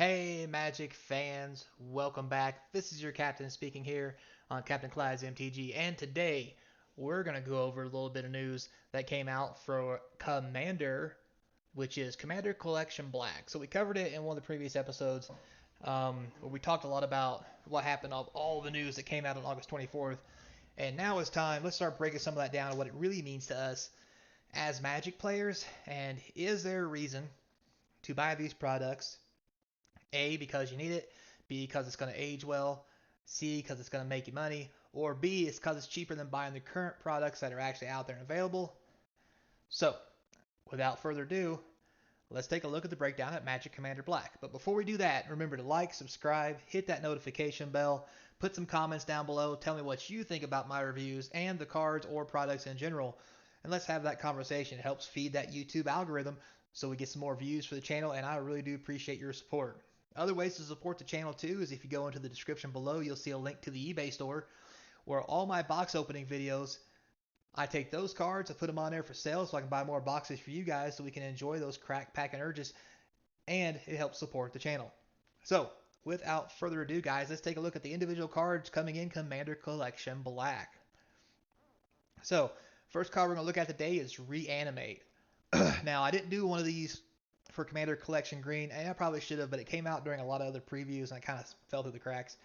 Hey, Magic fans, welcome back. This is your captain speaking here on Captain Clyde's MTG, and today we're going to go over a little bit of news that came out for Commander, which is Commander Collection Black. So we covered it in one of the previous episodes where we talked a lot about what happened, all the news that came out on August 24th, and now it's time. Let's start breaking some of that down and what it really means to us as Magic players, and is there a reason to buy these products? A, because you need it, B, because it's going to age well, C, because it's going to make you money, or B, it's because it's cheaper than buying the current products that are actually out there and available. So, without further ado, let's take a look at the breakdown at Magic Commander Black. But before we do that, remember to like, subscribe, hit that notification bell, put some comments down below, tell me what you think about my reviews and the cards or products in general, and let's have that conversation. It helps feed that YouTube algorithm so we get some more views for the channel, and I really do appreciate your support. Other ways to support the channel too is if you go into the description below, you'll see a link to the eBay store where all my box opening videos, I take those cards, I put them on there for sale so I can buy more boxes for you guys so we can enjoy those crack packing urges, and it helps support the channel. So, without further ado, guys, let's take a look at the individual cards coming in Commander Collection Black. So, first card we're going to look at today is Reanimate. Now, I didn't do one of these for Commander Collection Green, and I probably should have, but it came out during a lot of other previews, and I kind of fell through the cracks.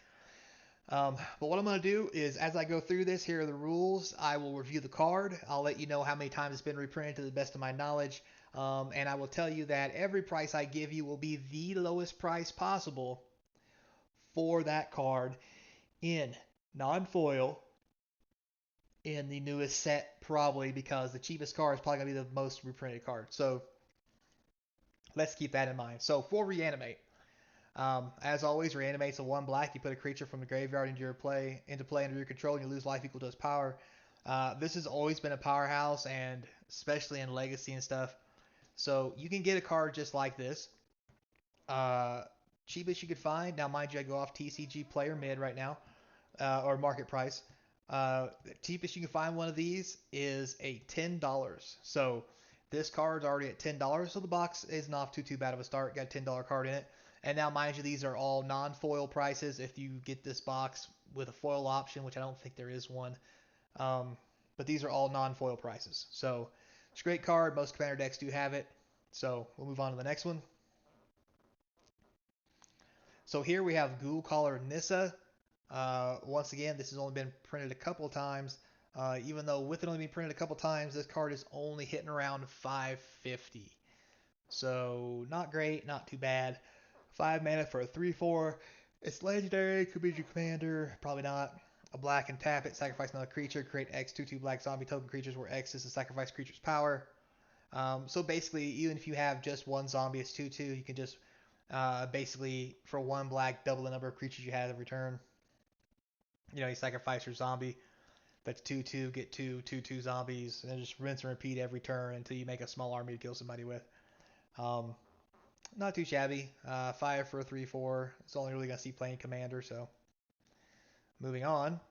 But what I'm going to do is, as I go through this, here are the rules. I will review the card. I'll let you know how many times it's been reprinted to the best of my knowledge. And I will tell you that every price I give you will be the lowest price possible for that card in non-foil in the newest set, probably because the cheapest card is probably going to be the most reprinted card. So let's keep that in mind. So for Reanimate, as always, Reanimate's a 1 black. You put a creature from the graveyard into play under your control, and you lose life equal to its power. This has always been a powerhouse, and especially in Legacy and stuff. So you can get a card just like this. Uh, Cheapest you could find. Now, mind you, I go off TCG Player Mid right now, or market price. Cheapest you can find one of these is a $10. So this card's already at $10. So the box isn't off too bad of a start. Got a $10 card in it. And now, mind you, these are all non-foil prices. If you get this box with a foil option, which I don't think there is one, but these are all non-foil prices. So it's a great card. Most Commander decks do have it. So we'll move on to the next one. So here we have Ghoul Caller Nissa. Once again, this has only been printed a couple times. Even though with it only being printed a couple times, this card is only hitting around 550. So not great, not too bad. 5 mana for a 3/4. It's legendary, could be your commander, probably not. A black and tap it, sacrifice another creature, create X 2/2 black zombie token creatures where X is the sacrifice creature's power. So basically, even if you have just one zombie, it's 2/2. You can just basically, for 1 black, double the number of creatures you have every turn. You sacrifice your zombie. That's 2/2, get 2/2 zombies, and then just rinse and repeat every turn until you make a small army to kill somebody with. Um, Not too shabby. 5 for a 3/4. It's only really going to see playing Commander, so. Moving on.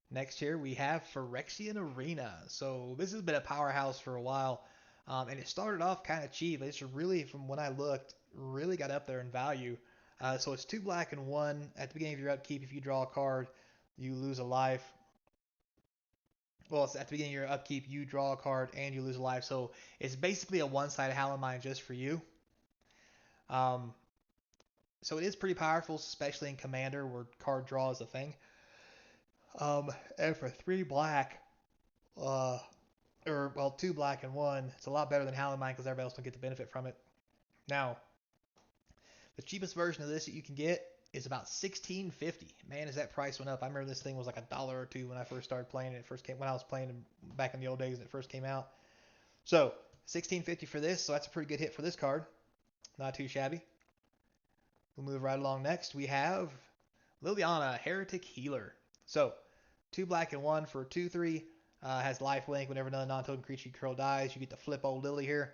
Next here we have Phyrexian Arena. So this has been a powerhouse for a while. And it started off kind of cheap. It's really, from when I looked, really got up there in value. So it's 2 black and 1. At the beginning of your upkeep, if you draw a card, you lose a life. Well, it's at the beginning of your upkeep, you draw a card and you lose a life. So it's basically a one-sided Howling Mine just for you. Um, so it is pretty powerful, especially in Commander where card draw is a thing. And for 3 black, uh, or well, 2 black and 1, it's a lot better than Howling Mine because everybody else will get the benefit from it. Now, the cheapest version of this that you can get is about $16.50. Man, as that price went up. I remember this thing was like $1 or $2 when I first started playing it. When I was playing back in the old days when it first came out. So $16.50 for this. So that's a pretty good hit for this card. Not too shabby. We'll move right along next. We have Liliana, Heretic Healer. So 2 black and 1 for 2/3. Has life link. Whenever another non-token creature you control dies, you get to flip old Lily here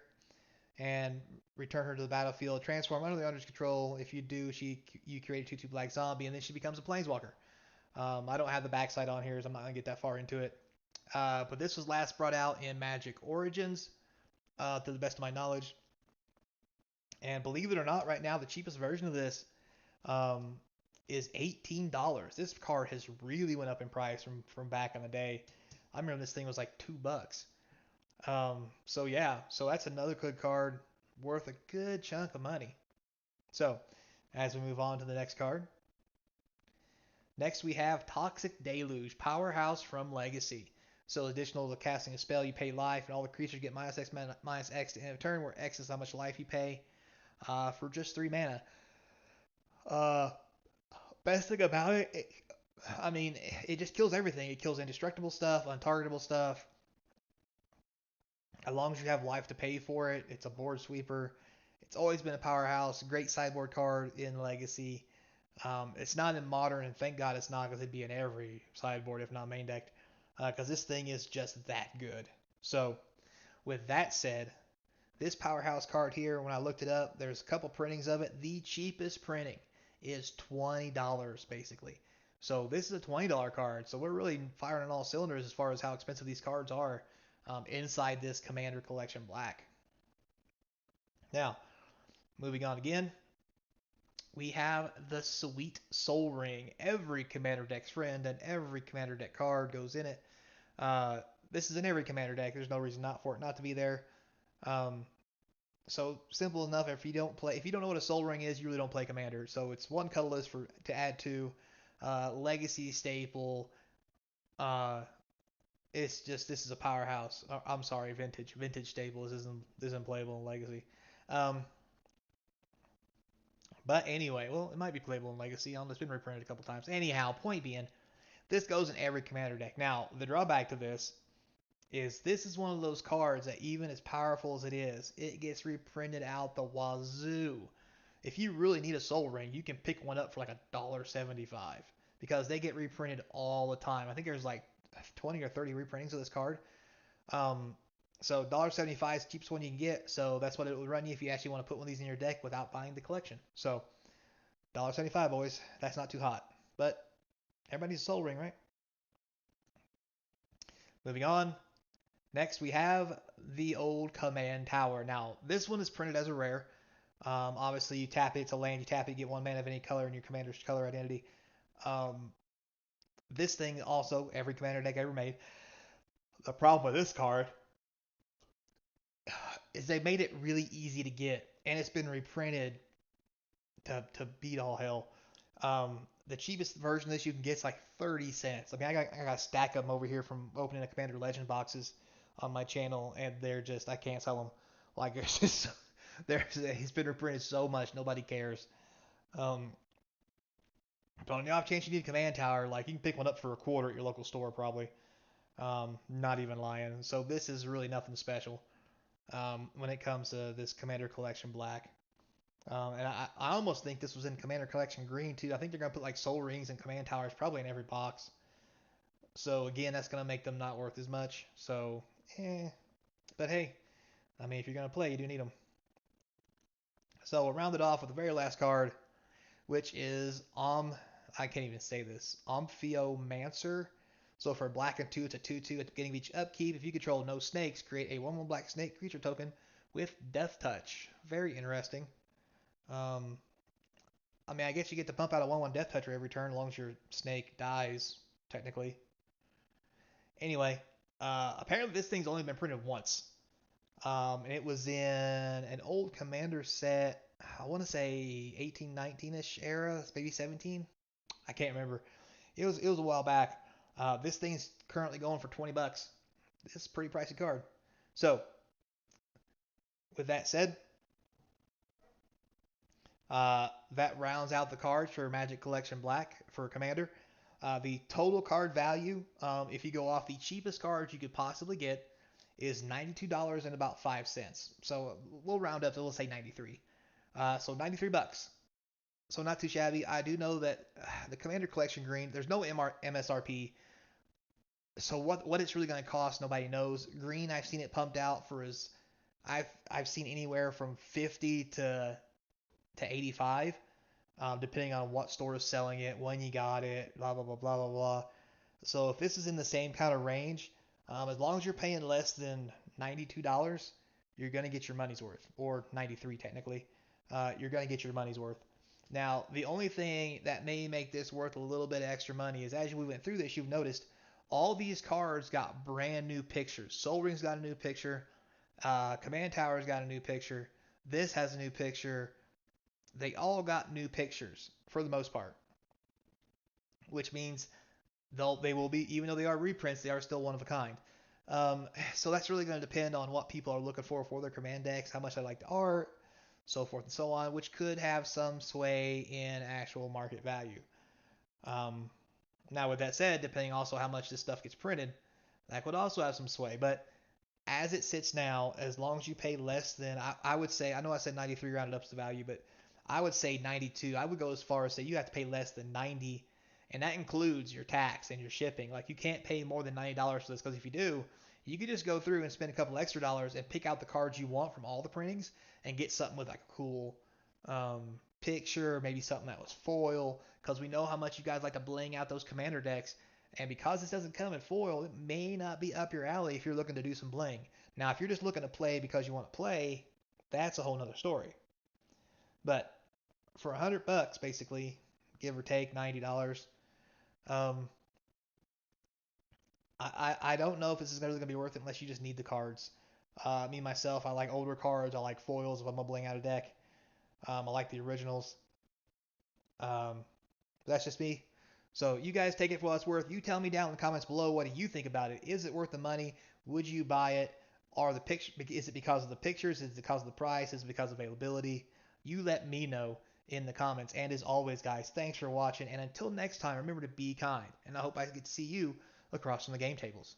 and return her to the battlefield. Transform under the owner's control. If you do, you create a 2/2 black zombie, and then she becomes a planeswalker. I don't have the backside on here, so I'm not gonna get that far into it. But this was last brought out in Magic Origins, to the best of my knowledge. And believe it or not, right now the cheapest version of this um, is $18. This card has really went up in price from back in the day. I remember this thing was like $2. So yeah, so that's another good card worth a good chunk of money. So as we move on to the next card, next we have Toxic Deluge, Powerhouse from Legacy. So additional to casting a spell, you pay life, and all the creatures get minus X minus X to end of turn, where X is how much life you pay for just 3 mana. Uh, Best thing about it, I mean, it just kills everything. It kills indestructible stuff, untargetable stuff. As long as you have life to pay for it, it's a board sweeper. It's always been a powerhouse. Great sideboard card in Legacy. It's not in Modern, and thank God it's not, because it'd be in every sideboard if not main decked. Because this thing is just that good. So, with that said, this powerhouse card here, when I looked it up, there's a couple printings of it. The cheapest printing is $20 basically. So this is a $20 card. So we're really firing on all cylinders as far as how expensive these cards are inside this Commander Collection Black. Now, moving on again, we have the Sweet Soul Ring. Every Commander deck's friend and every Commander deck card goes in it. Uh, this is in every Commander deck. There's no reason not for it not to be there. Um, So simple enough. If you don't know what a Soul Ring is, you really don't play Commander. So it's one colorless for to add to Legacy staple. Uh, it's just this is a powerhouse. I'm sorry, vintage staple. This isn't playable in Legacy. Um, but anyway, well, it might be playable in Legacy. It's been reprinted a couple times. Anyhow, point being, this goes in every Commander deck. Now the drawback to this is one of those cards that even as powerful as it is, it gets reprinted out the wazoo. If you really need a Soul Ring, you can pick one up for like $1.75 because they get reprinted all the time. I think there's like 20 or 30 reprintings of this card. Um, so $1.75 is the cheapest one you can get. So that's what it would run you if you actually want to put one of these in your deck without buying the collection. So $1.75, boys. That's not too hot. But everybody needs a Soul Ring, right? Moving on. Next, we have the old Command Tower. Now, this one is printed as a rare. Obviously, you tap it, it's a land. You tap it, you get 1 mana of any color in your commander's color identity. Um, this thing also, every commander deck ever made. The problem with this card is they made it really easy to get, and it's been reprinted to beat all hell. The cheapest version of this you can get is like 30 cents. I mean, I got a stack of them over here from opening a Commander Legend boxes on my channel, and they're just, I can't sell them. Like, it's just, it's been reprinted so much, nobody cares. Um, but on the off chance you need a command tower, like, you can pick one up for a quarter at your local store, probably. Not even lying. So this is really nothing special when it comes to this Commander Collection Black. And I almost think this was in Commander Collection Green too. I think they're gonna put like Soul Rings and Command Towers probably in every box. So again, that's gonna make them not worth as much. So, but hey, I mean, if you're gonna play, you do need them. So we'll round it off with the very last card, which is I can't even say this. Omphaiomancer. So for black and 2, it's a 2/2 at the beginning of each upkeep. If you control no snakes, create a 1/1 black snake creature token with Death Touch. Very interesting. Um, I mean, I guess you get to pump out a 1/1 Death Toucher every turn as long as your snake dies, technically. Anyway, apparently this thing's only been printed once. And it was in an old Commander set, I want to say 1819-ish era, maybe 17. I can't remember. It was a while back. This thing's currently going for $20. This is a pretty pricey card. So, with that said, that rounds out the cards for Magic Collection Black for Commander. The total card value, if you go off the cheapest cards you could possibly get, is $92 and about 5 cents. So we'll round up to, let's say, 93. So $93. So not too shabby. I do know that the Commander Collection Green, there's no MSRP. So what it's really going to cost, nobody knows. Green, I've seen it pumped out for as I've seen anywhere from 50 to 85, depending on what store is selling it, when you got it, blah blah blah blah blah blah. So if this is in the same kind of range, as long as you're paying less than $92, you're gonna get your money's worth, or 93 technically. you're going to get your money's worth. Now, the only thing that may make this worth a little bit of extra money is as we went through this, you've noticed all these cards got brand new pictures. Sol Ring's got a new picture. Command Tower's got a new picture. This has a new picture. They all got new pictures for the most part, which means they will be, even though they are reprints, they are still one of a kind. So that's really going to depend on what people are looking for their command decks, how much they like the art, so forth and so on, which could have some sway in actual market value. Um, Now, with that said, depending also how much this stuff gets printed, that could also have some sway. But as it sits now, as long as you pay less than, I would say, I know I said 93 rounded up to the value, but I would say 92. I would go as far as say you have to pay less than 90, and that includes your tax and your shipping. Like you can't pay more than $90 for this because if you do, you could just go through and spend a couple extra dollars and pick out the cards you want from all the printings and get something with like a cool picture, maybe something that was foil, because we know how much you guys like to bling out those commander decks. And because this doesn't come in foil, it may not be up your alley if you're looking to do some bling. Now, if you're just looking to play because you want to play, that's a whole nother story. But for $100, basically, give or take $90, um, I don't know if this is really going to be worth it unless you just need the cards. Me myself, I like older cards. I like foils if I'm gonna bling out a deck. I like the originals. Um, that's just me. So you guys take it for what it's worth. You tell me down in the comments below what do you think about it. Is it worth the money? Would you buy it? Are the picture? Is it because of the pictures? Is it because of the price? Is it because of availability? You let me know in the comments. And as always, guys, thanks for watching. And until next time, remember to be kind. And I hope I get to see you across from the game tables.